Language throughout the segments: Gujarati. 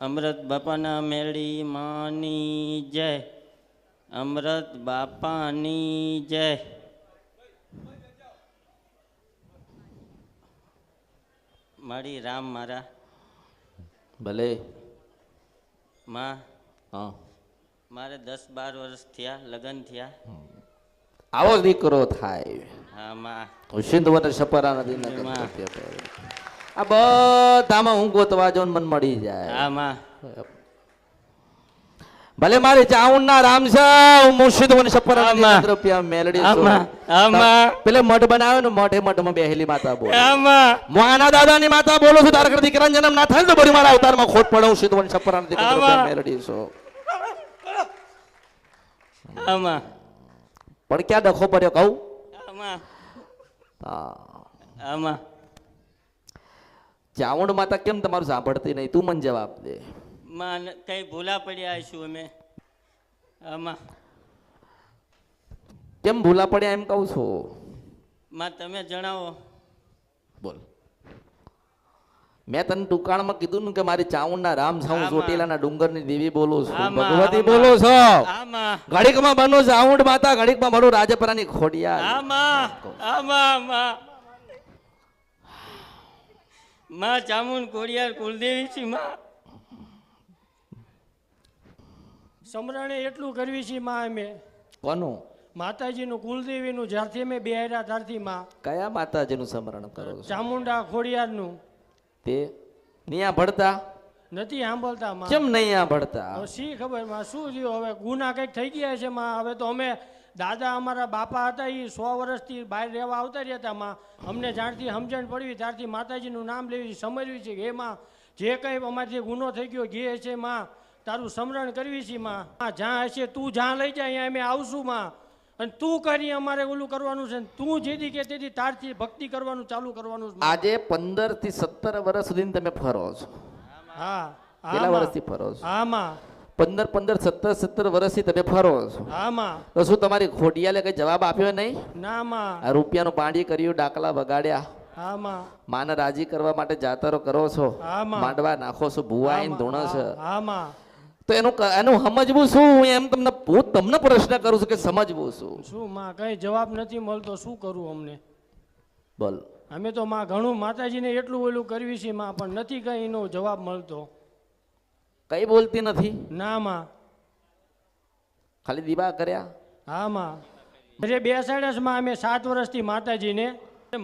અમૃત બાપાના મેળી માની જય. અમૃત બાપાની જય. મારી રામ મારા ભલે માં. હા મારે 10-12 વર્ષ થયા, લગ્ન થયા. આવો દીકરો થાય. હા માં. સિંધવન સપરા નદીના આ બધામાં હું ગોતવા જાઉં મન મળી જાય. હા માં. ભલે મારી ચાઉન ના રામ છે, હું મુર્શિદવન સપરા નદી રૂપિયા મેલડી છું. પેલે મઠ બનાવ્યો ને મઠમાં બેહેલી માતા બોલે. મોના દાદાની માતા બોલો છું. તારા કરતી દીકરાનો જન્મ ના થાય તો બરી મારા અવતારમાં ખોટ પડે. હું સિંધવન સપરા નદી રૂપિયા મેલડી છું. પણ ક્યાં ડખો પડ્યો કહું? ચાવંડ માતા કેમ તમારું સાંભળતી નહીં? તું મને જવાબ દે. માં કઈ ભૂલા પડ્યા છું અમે. કેમ ભૂલા પડ્યા એમ કહું છું? માં તમે જણાવો. બોલ. મેં તને ટુકાણમાં કીધું ને કે મારી ચાઉંડના રામ છું, ચોટીલાના ડુંગરની દેવી બોલું છું, ભગવતી બોલું છું. ઘડીકમાં બનો ચાઉંડ માતા, ઘડીકમાં બનો રાજપરાની ખોડિયાર. માં ચામુંડ ખોડિયાર કુલદેવી છે. માં સમરણે એટલું કરવી છે માં અમે. કોનું? માતાજીનું કુલદેવીનું. જ્યારથી અમે બેહર્યા ત્યારથી માં. કયા માતાજીનું સ્મરણ કરો છો? ચામુંડા ખોડિયારનું. તે નિયા ભળતા નથી સાંભળતા માં. કેમ નહીં આ ભળતા? શી ખબર માં શું થયું? હવે ગુના કંઈક થઈ ગયા છે માં. હવે તો અમે દાદા અમારા બાપા હતા એ 100 વર્ષથી બહાર રહેવા આવતા રહ્યા હતા માં. અમને જ્યારથી સમજણ પડવી ત્યારથી માતાજીનું નામ લેવી સમજવી છે કે એમાં જે કંઈ અમારથી ગુનો થઈ ગયો ઘે છે માં, તારું સ્મરણ કરવી છે માં. જ્યાં હશે તું જ્યાં લઈ જાય અહીંયા અમે આવશું માં. અને તું કરી અમારે ઓલું કરવાનું છે. તું જેથી કે તેથી તારથી ભક્તિ કરવાનું ચાલુ કરવાનું છે. આજે 15 થી 17 વર્ષ સુધી તમે ફરો છો. હા. કેટલા વર્ષથી ફરો છો? આમાં 15 17 વર્ષથી તમે ફરો છો. આમાં તો શું તમારી ખોડિયાલે કઈ જવાબ આપ્યો નહીં? ના માં. આ રૂપિયાનું પાણી કર્યું, ડાકલા વગાડ્યા, આમાં માને રાજી કરવા માટે જાતરો કરો છો, માંડવા નાખો છો, ભુવાઈને ધૂણો છે. આમાં તો એનું સમજવું શું? હું એમ તમને પ્રશ્ન કરું છું કે સમજવું શું માં? કઈ જવાબ નથી મળતો. શું કરું અમને? બોલ. અમે તો માં ઘણું માતાજીને એટલું ઓલું કરવી છે માં, પણ નથી કઈ એનો જવાબ મળતો. કઈ બોલતી નથી? ના માં. ખાલી દીવા કર્યા? હા માં. અરે બેસાડ્યા માં અમે 7 વર્ષથી માતાજીને.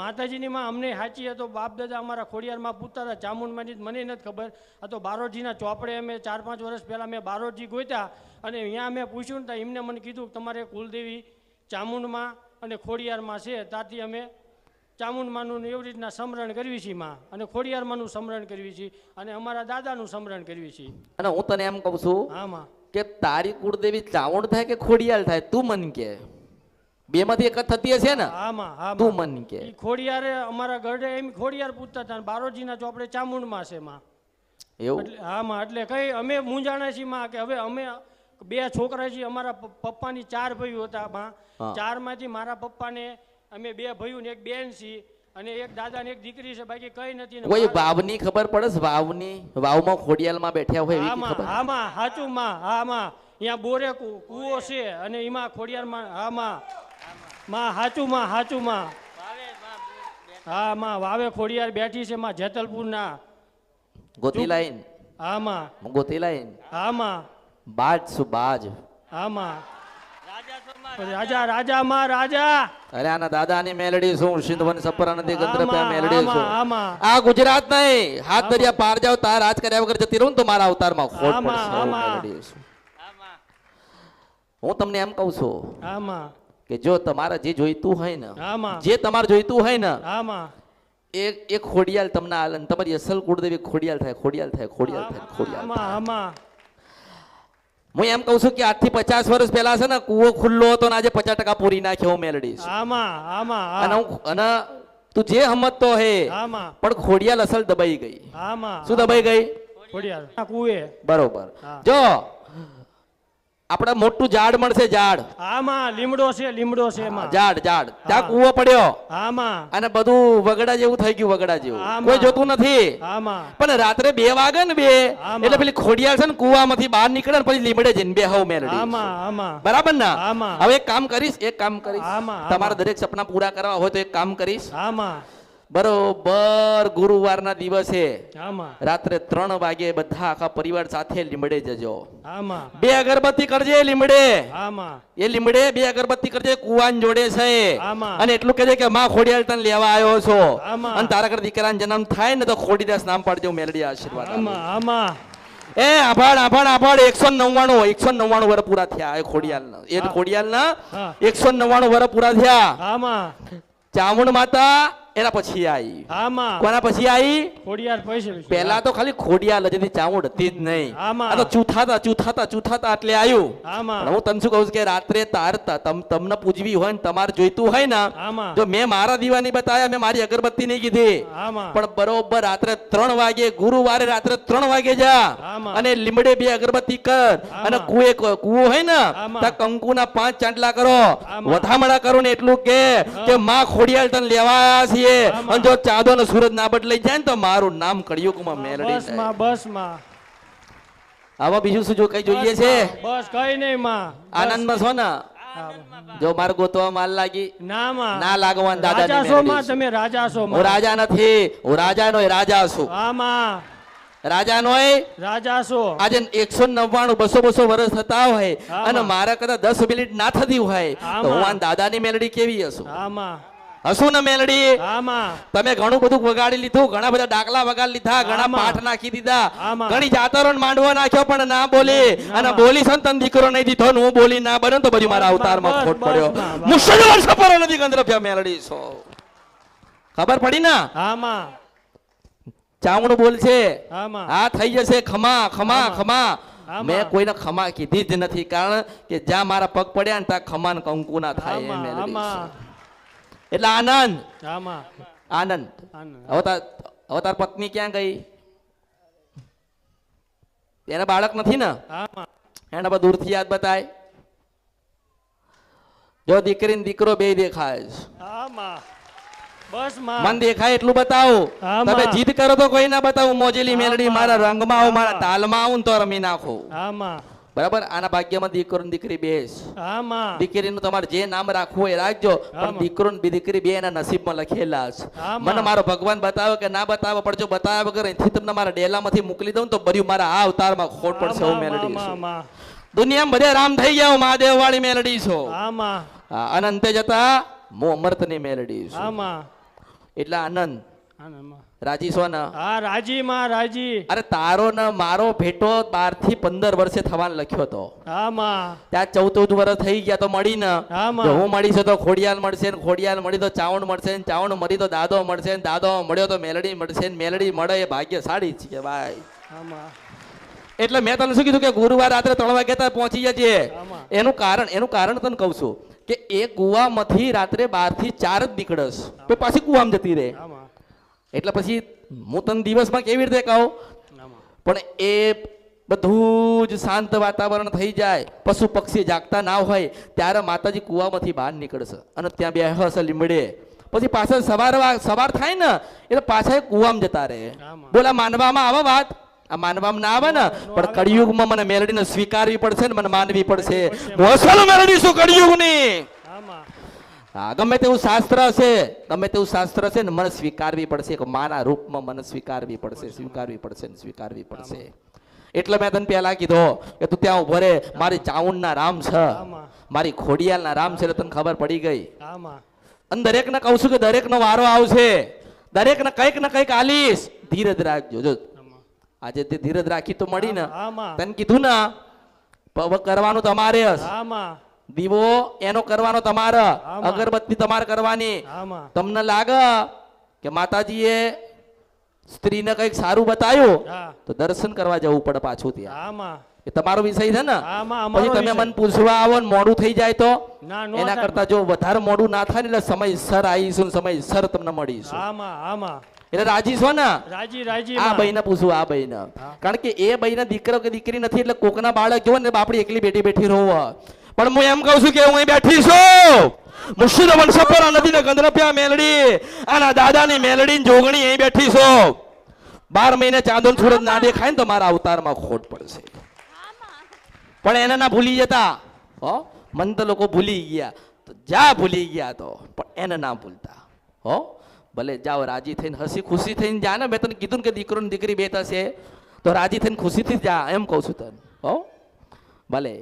માતાજીની માં અમને સાચી હતો. બાપ દાદા અમારા ખોડિયારમાં પૂછતા હતા. ચામુંડમાંની મને નથી ખબર. આ તો બારોટજીના ચોપડે અમે 4-5 વર્ષ પહેલાં મેં બારોટજી ગોત્યા અને અહીંયા મેં પૂછ્યું ને એમને મને કીધું તમારે કુલદેવી ચામુંડમાં અને ખોડિયારમાં છે. ત્યાંથી અમે ચામુંડમાંનું એવી રીતના સમરણ કરવી છીએ માં, અને ખોડિયારમાંનું સમરણ કરવી છીએ, અને અમારા દાદાનું સમરણ કરવી છીએ. અને હું તને એમ કહું છું હા માં કે તારી કુળદેવી ચાવંડ થાય કે ખોડિયાલ થાય? તું મન કે બે માંથી એક જ થતી હશે ને? તું મન કે. ખોડિયારે અમારા ગઢે એમ ખોડિયાર પૂછતા હતા. બારોટજીના ચોપડે ચામુંડમાં છે માં. એવું? હા માં. એટલે કઈ અમે મૂંઝાણા છીએ માં કે હવે અમે 2 છોકરા છીએ. અમારા પપ્પાની 4 ભાઈઓ હતા માં. 4 માંથી મારા પપ્પાને અમે 2 ભાઈઓ ને 1 બેન છીએ, અને 1 દાદા ને 1 દીકરી છે. બાકી કઈ નથી. કોઈ વાવની ખબર પડે છે? વાવની વાવમાં ખોડિયાલમાં બેઠ્યા હોય એવી ખબર? હા માં. સાચું માં. હા માં. અહીંયા બોરે કૂવો છે અને એમાં ખોડિયારમાં. હા માં. માં સાચું માં. સાચું માં. હા માં. વાવે ખોડિયાર બેઠી છે માં, જેતલપુરના. ગોતી લાઈન? હા માં. ગોતી લાઈન? હા માં. બાજ છું બાજ. હા માં. રાજા રાજા માં રાજા. અરે આના દાદાની મેલડી છું, સિંધવન સપરા નદી ગંદ્રપ્યા મેલડી છું. આ ગુજરાત નહીં, હાથ દરિયા પાર જાવ તાર રાજ કર્યા વગર જતી રહું તો મારા અવતારમાં ખોટ પડશે. મેલડી છું. હું તમને એમ કહું છું કે જો તમારે જે જોઈતું હોય ને, જે તમારે જોઈતું હોય ને, એક ખોડિયાલ તમને આલે. તમારી અસલ કુળદેવી ખોડિયાલ થાય, ખોડિયાલ થાય, ખોડિયાલ થાય, ખોડિયાલ થાય. હું એમ કહું છું કે 8 થી 50 વર્ષ પહેલા છે ને કૂવો ખુલ્લો હતો ને આજે 50% પૂરી નાખ્યો મેલડી. અને તું જે સમજતો હે પણ ખોડિયાલ અસલ દબાઈ ગઈ. શું દબાઈ ગઈ? ખોડિયાલ કૂવે. બરોબર. જો આપણે મોટું ઝાડ મળશે, ઝાડ આમાં લીમડો છે એમાં. ઝાડ ત્યાં કૂવો પડ્યો આમાં અને બધું વગડા જેવું થઈ ગયું, વગડા જેવું આમાં. કોઈ જોતું નથી. આમાં પણ રાત્રે 2 વાગે ને 2 આમાં. એટલે પેલી ખોડિયાલ છે ને કૂવામાંથી બહાર નીકળે ને પછી લીમડે જઈને બેહવ મેલડી. આમાં બરાબર ને? આમાં. હવે એક કામ કરીશ આમાં. તમારા દરેક સપના પૂરા કરવા હોય તો એક કામ કરીશ. આમાં બરોબર ગુરુવારના દિવસે આમાં રાત્રે 3 વાગે બધા આખા પરિવાર સાથે લીમડે જજો. આમાં 2 અગરબત્તી કરજે લીમડે. આમાં એ લીમડે 2 અગરબત્તી કરજે, કુવાન જોડે છે. આમાં. અને એટલું કહેજે કે માં ખોડિયાલ તને લેવા આવ્યો છો. આમાં. અને તારા ઘર દીકરાનો જન્મ થાય ને તો ખોડીદાસ નામ પાડજો, મેલડી આશીર્વાદ આપે. આમાં એ આભાડ 199 વર્ષ પૂરા થયા એ ખોડિયાલના. એ ખોડિયાલના હા. 199 વર્ષ પૂરા થયા. આમાં ચામુંડ માતા એના પછી આવી. આમાં કોના પછી આવી? ખોડિયાર પૈસે પહેલા તો ખાલી ખોડિયાલ જ હતી, ચામુંડ હતી જ નહીં. આમાં. આ તો ચૂથાતા એટલે આવ્યું. આમાં પણ હું તને શું કહું છું કે રાત્રે તમને પૂજવી હોય ને તમારે જોઈતું હોય ને, આમાં જો મેં મારા દીવાની બતાવ્યા, મેં મારી અગરબત્તી નહીં કીધી, આમાં પણ બરોબર રાત્રે 3 વાગે, ગુરુવારે રાત્રે 3 વાગે જા આમાં. અને લીમડે 2 અગરબત્તી કર અને આમાં. કૂવો હોય ને આમાં. ત્યાં કંકુના 5 ચાંટલા કરો, આમાં. વધામણા કરો ને એટલું કે માં ખોડિયાલ તને લેવા આવ્યા છીએ. આમાં. અને જો ચાંદો ને સૂરજ ના બદલાઈ જાય ને તો મારું નામ કળિયુગમાં મેલડી થાય. બસમાં આમાં બીજું શું જો કઈ જોઈએ છે? બસ કઈ નહીં માં. આનંદમાં છો ને? જો મારે ગોતવા માલ લાગી ના માં ના લાગવાન દાદાની રાજા છો માં, મેલડી. તમે રાજા છો હું માં. રાજા નથી, હું રાજાનોય રાજા છું. આમાં રાજાનોય રાજા છો. આજે 199 200 વર્ષ થતા હોય આમાં. અને મારા કદાચ 10 મિનિટ ના થતી હોય તો આમાં. હું આ દાદાની મેલડી કેવી હશું? આમાં હશું ને મેલડી? આમાં તમે ઘણું બધું વગાડી લીધું, ઘણા બધા ડાકલા વગાડી લીધા, ઘણા આમાં. પાઠ નાખી દીધા, આમાં. ઘણી જાતરો ને માંડવો નાખ્યો પણ ના બોલી. અને આમાં. બોલી છે ને તને દીકરો નહીં દીધો ને હું બોલી ના બને તો બધું મારા બસ, અવતારમાં બસ, ખોટ બસ, પડ્યો. બસ. મુશ્કેલ વર્ષ પર નથી ગંધર્ભ્યા મેલડી છો. ખબર પડી ને? આમાં ચામડું બોલશે, આમાં હા થઈ જશે, ખમા ખમા આમાં. ખમા. આમાં. મેં કોઈને ખમા કીધી જ નથી, કારણ કે જ્યાં મારા પગ પડ્યા ને ત્યાં ખમા ને કંકુ ના થાય એ આમાં મેલડી છે. આમાં એટલે આનંદ આમાં આનંદ. આનંદ. હવે તાર પત્ની ક્યાં ગઈ? એને બાળક નથી ને? આમાં એને બધું દૂરથી યાદ બતાય. જો દીકરી ને દીકરો બે દેખાય છે. આમાં બસ માં મન દેખાય એટલું બતાવો. આમાં. તમે જીદ કરો તો કોઈ ના બતાવું. મોજેલી મેલડી આમાં. મારા રંગમાં આવું, મારા આમાં. તાલમાં આવું ને તો રમી નાખું. આમાં બરાબર? આના ભાગ્યમાં દીકરો ને દીકરી બેસ. આમાં દીકરીનું તમારે જે નામ રાખવું હોય એ રાખજો, પણ આમાં. દીકરો ને દીકરી બે એના નસીબમાં લખેલા છે. આમાં. મને મારો ભગવાન બતાવે કે ના બતાવે, પણ જો બતાવ્યા વગર અહીંથી તમને મારા ડેલામાંથી મોકલી દઉં તો બર્યું મારા આ અવતારમાં ખોટ પડશે. હું મેલડી છું. આમાં દુનિયામાં બધે રામ થઈ ગયા, હું મહાદેવ વાળી મેલડી છું. આમાં હા, અનંતે જતા હું અમૃતની મેલડી છું. આમાં એટલે આનંદ આમાં રાજી છો ને? હા રાજી માં રાજી. અરે તારો ને મારો ભેટો 12 થી 15 વર્ષે થવાનો લખ્યો હતો. આમાં ત્યાં 14 વર્ષ થઈ ગયા તો મળી ને. આમાં. જો હું મળી છે તો ખોડિયાલ મળશે ને ખોડિયાલ મળી તો ચાવણ મળશે ને ચાવણ મળી તો દાદો મળશે ને દાદો મળ્યો તો મેલડી મળશે ને મેલડી મળે એ ભાગ્યશાળી જ છે ભાઈ. આમાં એટલે મેં તને શું કીધું કે ગુરુવાર રાત્રે 3 વાગે ત્યાં પહોંચી જજે. આમાં. એનું કારણ તને કહું છું કે એ કુવામાંથી રાત્રે 12 થી 4 જ નીકળસ તો પાછી કુવામાં જતી રહે. આમાં એટલે પછી હું તને દિવસમાં કેવી રીતે કહું? આમાં પણ એ બધું જ શાંત વાતાવરણ થઈ જાય, પશુ પક્ષી જાગતા ના હોય ત્યારે માતાજી કુવામાંથી બહાર નીકળશે અને ત્યાં બેહશે લીમડે. પછી પાછળ સવાર થાય ને એટલે પાછા એ કુવામાં જતા રહે. આમાં. બોલા માનવામાં આવે વાત? આ માનવામાં ના આવે ને, પણ કળિયુગમાં મને મેલડીને સ્વીકારવી પડશે ને મને માનવી પડશે. હું અસલ મેલડી છું કળિયુગની. આમાં હા, ગમે તેવું શાસ્ત્ર છે, ગમે તેવું શાસ્ત્ર છે ને મને સ્વીકારવી પડશે, કે માના રૂપમાં મને સ્વીકારવી પડશે, સ્વીકારવી પડશે ને સ્વીકારવી પડશે. એટલે મેં તને પહેલા કીધો કે તું ત્યાં ઉભો રે. મારી ચાઉંડના રામ છે, આમાં મારી ખોડિયાલના રામ છે, એટલે તને ખબર પડી ગઈ. આમાં અને દરેકને કહું છું કે દરેકનો વારો આવશે, દરેકને કંઈક ને કંઈક આલીશ. ધીરજ રાખજો. જો આમાં આજે તે ધીરજ રાખી તો મળી ને. આમાં તને કીધું ને કરવાનું તમારે જ. આમાં દીવો એનો કરવાનો તમારે, આમાં. અગરબત્તી તમારે કરવાની. આમાં તમને લાગે કે માતાજીએ સ્ત્રીને કંઈક સારું બતાવ્યું હા તો દર્શન કરવા જવું પડે પાછું ત્યાં. આમાં એ તમારો વિષય છે ને. આમાં અમારો પછી તમે વિષય. મને પૂછવા આવો ને મોડું થઈ જાય તો ના નો એના થાય. કરતા જો વધારે મોડું ના થાય ને એટલે સમયસર આવીશું ને સમયસર તમને મળીશું. આમાં આમાં એટલે રાજી છો ને? રાજી રાજી આ માં. ભાઈને પૂછું, આ ભાઈને. કારણ કે એ ભાઈને દીકરો કે દીકરી નથી એટલે કોકના બાળક કેવો ને બાપડી એકલી બેઠી બેઠી રોવો. પણ હું એમ કહું છું કે હું અહીં બેઠી છું. મુર્શિદ વંશપરા નદીને ગંધરપ્યા મેલડી આના દાદાની મેલડી જોગણી અહીં બેઠી છો. 12 મહિને ચાંદો ને સૂરજ ના દેખાય ને તો મારા અવતારમાં ખોટ પડશે. પણ એને ના ભૂલી જતા. હો મન તો લોકો ભૂલી ગયા તો જા ભૂલી ગયા તો પણ એને ના ભૂલતા. હો ભલે જાઓ રાજી થઈને હસી ખુશી થઈને જા ને. મેં તને કીધું ને કે દીકરો ને દીકરી બે થશે તો રાજી થઈને ખુશીથી જા એમ કહું છું તને. હો ભલે.